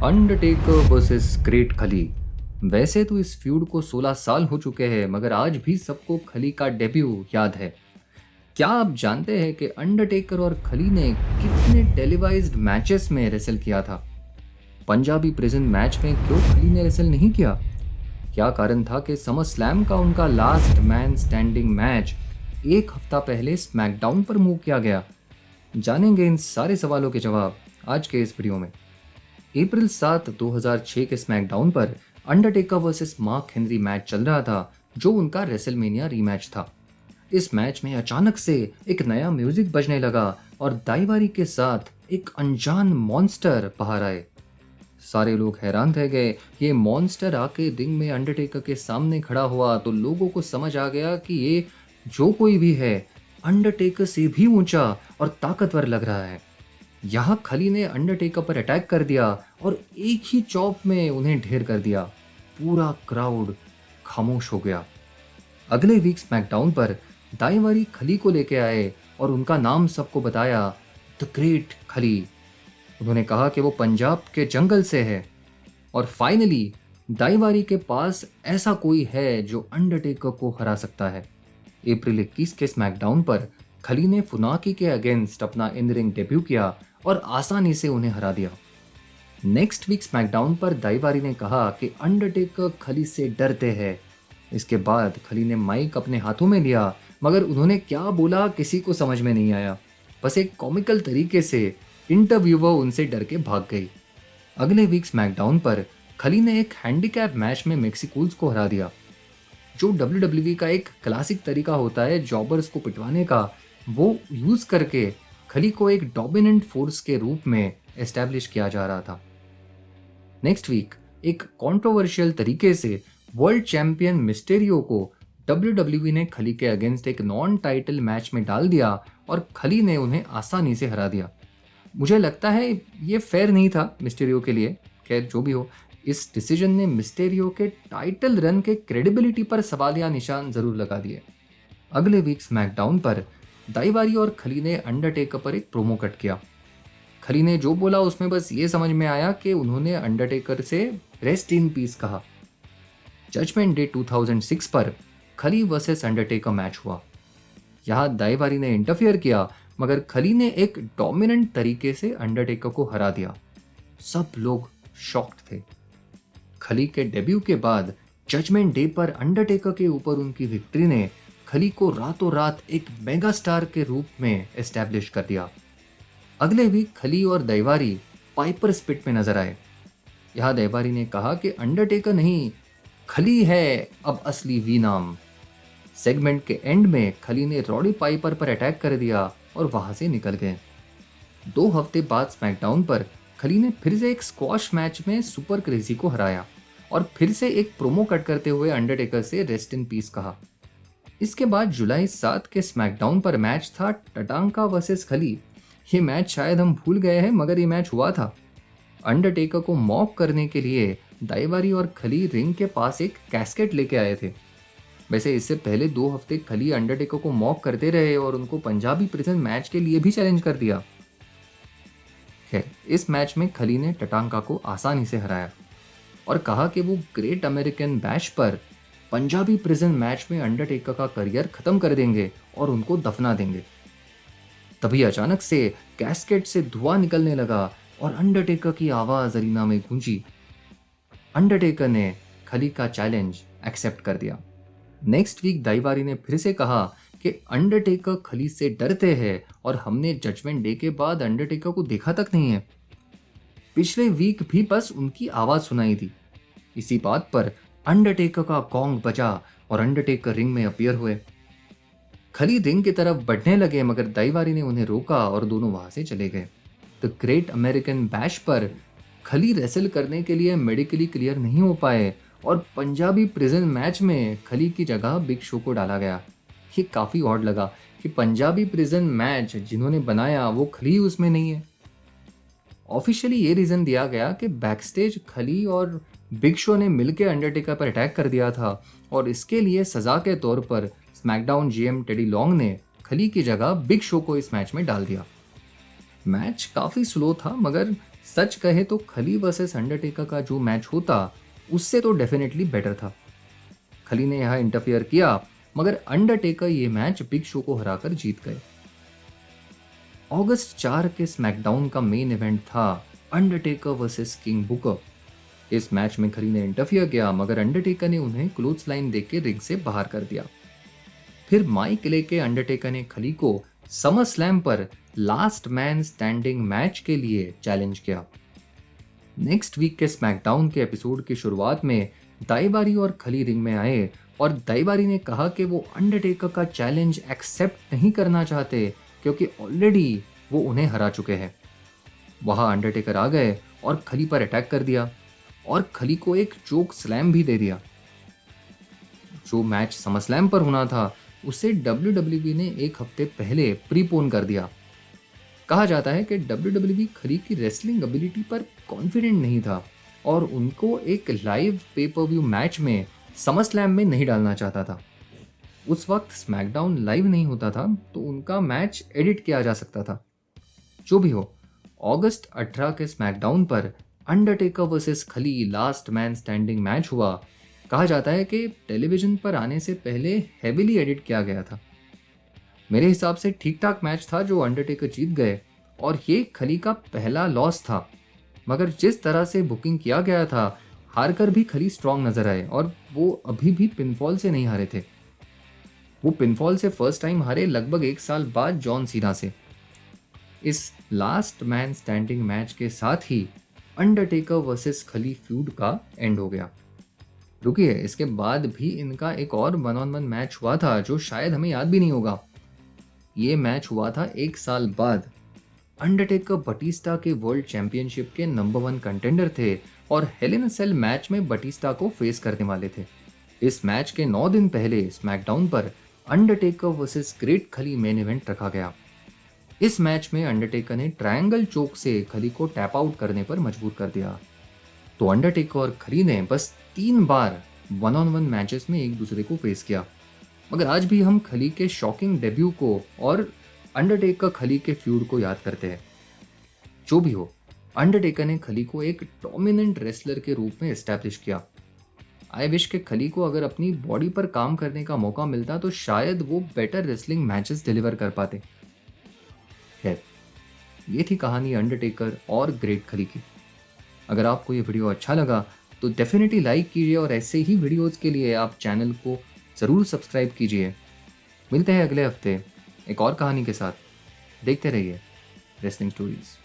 Undertaker versus great खली। वैसे तो इस फ्यूड को 16 साल हो चुके हैं, मगर आज भी सबको खली का डेब्यू याद है। क्या आप जानते हैं कि अंडरटेकर और खली ने कितने टेलीवाइज्ड मैचेस में रेसल किया था? पंजाबी प्रिजन मैच में क्यों खली ने रेसल नहीं किया? क्या कारण था कि समर स्लैम का उनका लास्ट मैन स्टैंडिंग मैच एक हफ्ता पहले स्मैकडाउन पर मूव किया गया? जानेंगे इन सारे सवालों के जवाब आज के इस वीडियो में। अप्रैल 7, 2006 के स्मैकडाउन पर Undertaker versus mark Henry match चल रहा था, जो उनका रेसलमेनिया रीमैच था। इस मैच में अचानक से एक नया म्यूजिक बजने लगा और दाईवारी के साथ एक अनजान मॉन्स्टर बाहर आए। सारे लोग हैरान रह गए। ये मॉन्स्टर आके रिंग में अंडरटेकर के सामने खड़ा हुआ तो लोगों को समझ आ गया कि ये जो कोई भी है, अंडरटेकर से भी ऊंचा और ताकतवर लग रहा है। यहाँ खली ने अंडरटेकर पर अटैक कर दिया और एक ही चॉप में उन्हें ढेर कर दिया। पूरा क्राउड खामोश हो गया। अगले वीक स्मैकडाउन पर दाईवारी खली को लेके आए और उनका नाम सबको बताया, द ग्रेट खली। उन्होंने कहा कि वो पंजाब के जंगल से है और फाइनली दाईवारी के पास ऐसा कोई है जो अंडरटेकर को हरा सकता है। अप्रैल 21 के स्मैकडाउन पर खली ने फुनाकी के अगेंस्ट अपना इन रिंग डेब्यू किया और आसानी से उन्हें हरा दिया। नेक्स्ट वीक स्मैकडाउन पर दाईवारी ने कहा कि अंडरटेकर खली से डरते हैं। इसके बाद खली ने माइक अपने हाथों में लिया, मगर उन्होंने क्या बोला किसी को समझ में नहीं आया। बस एक कॉमिकल तरीके से इंटरव्यूअर उनसे डर के भाग गई। अगले वीक स्मैकडाउन पर खली ने एक हैंडीकैप मैच में मेक्सिकूल्स को हरा दिया, जो WWE का एक क्लासिक तरीका होता है जॉबर्स को पिटवाने का। वो यूज करके खली को एक डोमिनेंट फोर्स के रूप में एस्टैब्लिश किया जा रहा था। नेक्स्ट वीक एक कंट्रोवर्शियल तरीके से वर्ल्ड चैंपियन मिस्टेरियो को WWE ने खली के अगेंस्ट एक नॉन टाइटल मैच में डाल दिया और खली ने उन्हें आसानी से हरा दिया। मुझे लगता है ये फेयर नहीं था मिस्टेरियो के लिए। खैर जो भी हो, इस डिसीजन ने मिस्टेरियो के टाइटल रन के क्रेडिबिलिटी पर सवालिया निशान जरूर लगा दिए। अगले वीक स्मैकडाउन पर दाईवारी और खली ने अंडरटेकर पर एक प्रोमो कट किया। खली ने जो बोला उसमें बस ये समझ में आया कि उन्होंने अंडरटेकर से रेस्ट इन पीस कहा। जजमेंट डे 2006 पर खली वर्सेस अंडरटेकर मैच हुआ। यहाँ दाईवारी ने इंटरफियर किया, मगर खली ने एक डोमिनेंट तरीके से अंडरटेकर को हरा दिया। सब लोग शॉक्ड थे। खली के डेब्यू के बाद जजमेंट डे पर अंडरटेकर के ऊपर उनकी विक्ट्री ने खली को रातों रात एक मेगा स्टार के रूप में एस्टैब्लिश कर दिया। अगले वीक खली और दाईवारी पाइपर स्पिट में नजर आए। यहाँ दाईवारी ने कहा कि अंडरटेकर नहीं, खली है अब असली वी नाम। सेगमेंट के एंड में खली ने रॉडी पाइपर पर अटैक कर दिया और वहां से निकल गए। 2 हफ्ते बाद स्मैकडाउन पर खली ने फिर से एक स्क्वॉश मैच में सुपर क्रेजी को हराया और फिर से एक प्रोमो कट करते हुए अंडरटेकर से रेस्ट इन पीस कहा। इसके बाद जुलाई 7 के स्मैकडाउन पर मैच था टटांका वर्सेस खली। ये मैच शायद हम भूल गए हैं, मगर ये मैच हुआ था। अंडरटेकर को मॉक करने के लिए दाईवारी और खली रिंग के पास एक कैस्केट लेके आए थे। वैसे इससे पहले 2 हफ्ते खली अंडरटेकर को मॉक करते रहे और उनको पंजाबी प्रिजन मैच के लिए भी चैलेंज कर दिया। खैर, इस मैच में खली ने टटांका को आसानी से हराया और कहा कि वो ग्रेट अमेरिकन बैश पर पंजाबी प्रिजन मैच में अंडरटेकर का करियर खत्म कर देंगे और उनको दफना देंगे। तभी अचानक से कैस्केट से धुआं निकलने लगा और अंडरटेकर की आवाज अरीना में गूंजी। अंडरटेकर ने खली का चैलेंज एक्सेप्ट कर दिया। नेक्स्ट वीक दाईवारी ने फिर से कहा कि अंडरटेकर खली से डरते हैं और हमने जजमेंट डे के बाद अंडरटेकर को देखा तक नहीं है। पिछले वीक भी बस उनकी आवाज सुनाई थी। इसी बात पर अंडरटेकर का गॉन्ग बजा और अंडरटेकर रिंग में अपीयर हुए। खली रिंग की तरफ बढ़ने लगे, मगर दाईवारी ने उन्हें रोका और दोनों वहां से चले गए। द ग्रेट अमेरिकन बैश पर खली रेसल करने के लिए मेडिकली क्लियर नहीं हो पाए और पंजाबी प्रिजन मैच में खली की जगह बिग शो को डाला गया। ये काफ़ी ऑड लगा कि पंजाबी प्रिजन मैच जिन्होंने बनाया वो खली उसमें नहीं है। ऑफिशियली ये रीज़न दिया गया कि बैकस्टेज खली और बिग शो ने मिलकर अंडरटेकर पर अटैक कर दिया था और इसके लिए सज़ा के तौर पर स्मैकडाउन जीएम टेडी लॉन्ग ने खली की जगह बिग शो को इस मैच में डाल दिया। मैच काफ़ी स्लो था, मगर सच कहे तो खली वर्सेस अंडरटेकर का जो मैच होता उससे तो डेफिनेटली बेटर था। खली ने यहाँ इंटरफियर किया, मगर अंडरटेकर ये मैच बिग शो को हराकर जीत गए। अगस्त 4 के स्मैकडाउन का मेन इवेंट था अंडरटेकर वर्सेस किंग बुकर। इस मैच में खली ने इंटरफियर किया, मगर अंडरटेकर ने उन्हें क्लोथ्स लाइन देके रिंग से बाहर कर दिया। फिर माइक लेके अंडरटेकर ने खली को समर स्लैम पर लास्ट मैन स्टैंडिंग मैच के लिए चैलेंज किया। नेक्स्ट वीक के स्मैकडाउन के एपिसोड की शुरुआत में दाईबारी और खली रिंग में आए और दाईबारी ने कहा कि वो अंडरटेकर का चैलेंज एक्सेप्ट नहीं करना चाहते क्योंकि ऑलरेडी वो उन्हें हरा चुके हैं। वहां अंडरटेकर आ गए और खली पर अटैक कर दिया और खली को एक चोक स्लैम भी दे दिया। जो मैच समर स्लैम पर होना था उसे WWE ने एक हफ्ते पहले प्रीपोन कर दिया। कहा जाता है कि WWE खली की रेसलिंग एबिलिटी पर कॉन्फिडेंट नहीं था और उनको एक लाइव पे पर व्यू मैच में समर स्लैम में नहीं डालना चाहता था। उस वक्त स्मैकडाउन लाइव नहीं होता था तो उनका मैच एडिट किया जा सकता था। जो भी हो, अगस्त 18 के स्मैकडाउन पर अंडरटेकर वर्सेस खली लास्ट मैन स्टैंडिंग मैच हुआ। कहा जाता है कि टेलीविजन पर आने से पहले हेवीली एडिट किया गया था। मेरे हिसाब से ठीक ठाक मैच था जो अंडरटेकर जीत गए और ये खली का पहला लॉस था। मगर जिस तरह से बुकिंग किया गया था, हारकर भी खली स्ट्रांग नजर आए और वो अभी भी पिनफॉल से नहीं हारे थे। वो पिनफॉल से फर्स्ट टाइम हारे लगभग 1 साल बाद जॉन सीना से। इस लास्ट मैन स्टैंडिंग मैच के साथ ही अंडरटेकर वर्सेस खली फ्यूड का एंड हो गया। रुकिए, इसके बाद भी इनका एक और 1-on-1 मैच हुआ था जो शायद हमें याद भी नहीं होगा। ये मैच हुआ था 1 साल बाद। अंडरटेकर बटिस्टा के वर्ल्ड चैंपियनशिप के नंबर 1 कंटेंडर थे और हेल इन अ सेल मैच में बटिस्टा को फेस करने वाले थे। इस मैच के 9 दिन पहले स्मैकडाउन पर अंडरटेकर वर्सेस ग्रेट खली मेन इवेंट रखा गया। इस मैच में अंडरटेकर ने ट्रायंगल चोक से खली को टैप आउट करने पर मजबूर कर दिया। तो अंडरटेकर और खली ने बस 3 बार 1-on-1 मैचेस में एक दूसरे को फेस किया। मगर आज भी हम खली के शॉकिंग डेब्यू को और अंडरटेकर खली के फ्यूड को याद करते हैं। जो भी हो, अंडरटेकर ने खली को एक डोमिनेंट रेसलर के रूप में एस्टैब्लिश किया। आई विश के खली को अगर अपनी बॉडी पर काम करने का मौका मिलता तो शायद वो बेटर रेसलिंग मैचेस डिलीवर कर पाते। खैर, ये थी कहानी अंडरटेकर और ग्रेट खली की। अगर आपको ये वीडियो अच्छा लगा तो डेफिनेटली लाइक कीजिए और ऐसे ही वीडियोज़ के लिए आप चैनल को ज़रूर सब्सक्राइब कीजिए। मिलते हैं अगले हफ्ते एक और कहानी के साथ। देखते रहिए रेसलिंग स्टोरीज।